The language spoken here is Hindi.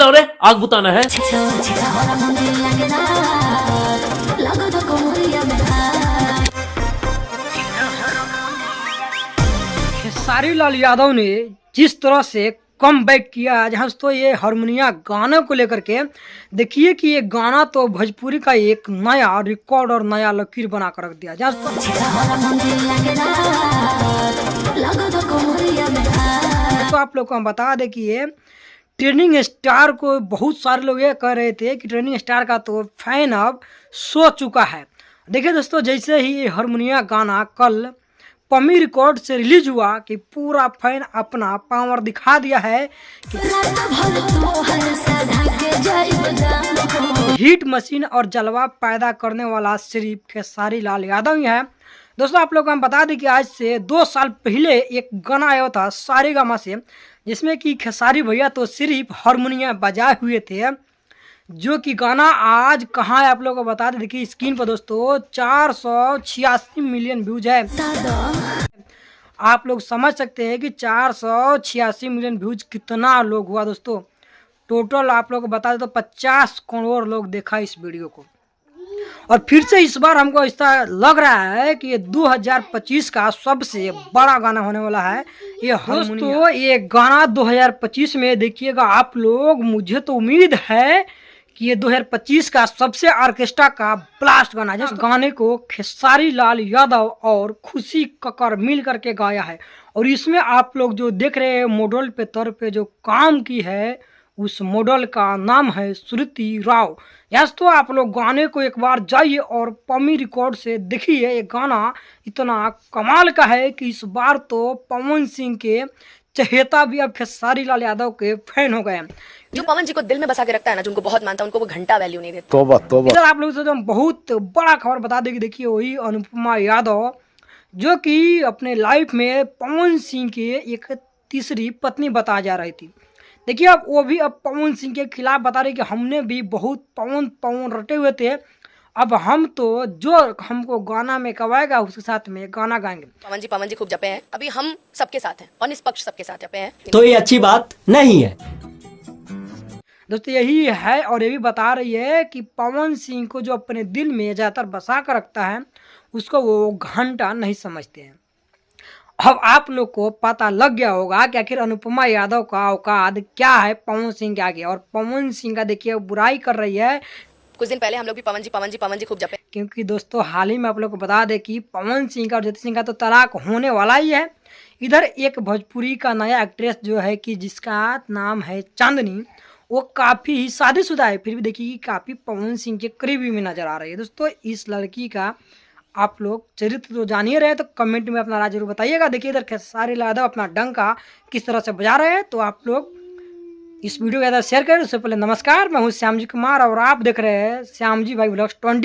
हो रे, आग बुताना है। खेसारी लाल यादव ने जिस तरह से कम बैक किया, जहाँ तो ये हारमोनिया गाने को लेकर के देखिए कि ये गाना तो भोजपुरी का एक नया रिकॉर्ड और नया लकीर बना कर रख दिया। जहाँ तो आप लोग को हम बता दें कि ये ट्रेनिंग स्टार को बहुत सारे लोग ये कह रहे थे कि ट्रेनिंग स्टार का तो फैन अब सो चुका है। देखिए दोस्तों, जैसे ही ये हारमोनिया गाना कल पम्मी रिकॉर्ड से रिलीज हुआ कि पूरा फैन अपना पावर दिखा दिया है कि हिट मशीन और जलवा पैदा करने वाला सिर्फ खेसारी लाल यादव ही है। दोस्तों आप लोग को हम बता दें कि आज से 2 साल पहले एक गाना आया था सारेगामा से, जिसमें कि खेसारी भैया तो सिर्फ हारमोनिया बजाए हुए थे, जो कि गाना आज कहाँ है आप लोगों को बता दें। देखिए स्क्रीन पर दोस्तों 486 मिलियन व्यूज है। आप लोग समझ सकते हैं कि 486 मिलियन व्यूज कितना लोग हुआ दोस्तों। टोटल आप लोग को बता दें तो 50 करोड़ लोग देखा इस वीडियो को। और फिर से इस बार हमको ऐसा लग रहा है कि ये 2025 का सबसे बड़ा गाना होने वाला है ये दोस्तों। ये गाना 2025 में देखिएगा आप लोग, मुझे तो उम्मीद है कि ये 2025 का सबसे ऑर्केस्ट्रा का ब्लास्ट गाना है। जिस गाने को खेसारी लाल यादव और खुशी कक्कर मिल करके गाया है, और इसमें आप लोग जो देख रहे हैं मॉडल पे तौर पे जो काम की है, उस मॉडल का नाम है श्रुति राव। यस, तो आप लोग गाने को एक बार जाइए और पम्मी रिकॉर्ड से देखिए। ये गाना इतना कमाल का है कि इस बार तो पवन सिंह के चहेता भी अब खेसारी लाल यादव के फैन हो गए हैं। जो पवन जी को दिल में बसा के रखता है ना, जो उनको बहुत मानता है, उनको वो घंटा वैल्यू नहीं देता। तौबा तौबा। इधर आप लोगों से हम बहुत बड़ा खबर बता दें कि देखिए वही अनुपमा यादव जो कि अपने लाइफ में पवन सिंह के एक तीसरी पत्नी बता जा रही थी। देखिए अब वो भी अब पवन सिंह के खिलाफ बता रहे कि हमने भी बहुत पवन रटे हुए थे, अब हम तो जो हमको गाना में कवाएगा उसके साथ में गाना गाएंगे। पवन जी खूब जपे हैं, अभी हम सबके साथ हैं और निष्पक्ष सबके साथ जपे हैं, तो ये अच्छी बात नहीं है दोस्तों। यही है, और ये भी बता रही है कि पवन सिंह को जो अपने दिल में ज़्यादातर बसा कर रखता है उसको वो घंटा नहीं समझते हैं। अब आप लोग को पता लग गया होगा कि आखिर अनुपमा यादव का औकात क्या है पवन सिंह के आगे, और पवन सिंह का देखिए बुराई कर रही है। कुछ दिन पहले हम लोग भी पवन जी खूब जपे, क्योंकि दोस्तों हाल ही में आप लोग को बता दें कि पवन सिंह का और ज्योति सिंह का तो तलाक होने वाला ही है। इधर एक भोजपुरी का नया एक्ट्रेस जो है कि जिसका नाम है चांदनी, वो काफ़ी शादीशुदा है, फिर भी देखिए कि काफ़ी पवन सिंह के करीबी में नजर आ रही है। दोस्तों इस लड़की का आप लोग चरित्र तो जान ही रहे हैं, तो कमेंट में अपना राय जरूर बताइएगा। देखिए इधर खेसारी लाल यादव अपना डंका किस तरह से बजा रहे हैं, तो आप लोग इस वीडियो को ज़्यादा शेयर करें। उससे पहले नमस्कार, मैं हूँ श्याम जी कुमार और आप देख रहे हैं श्याम जी भाई व्लॉग्स 20।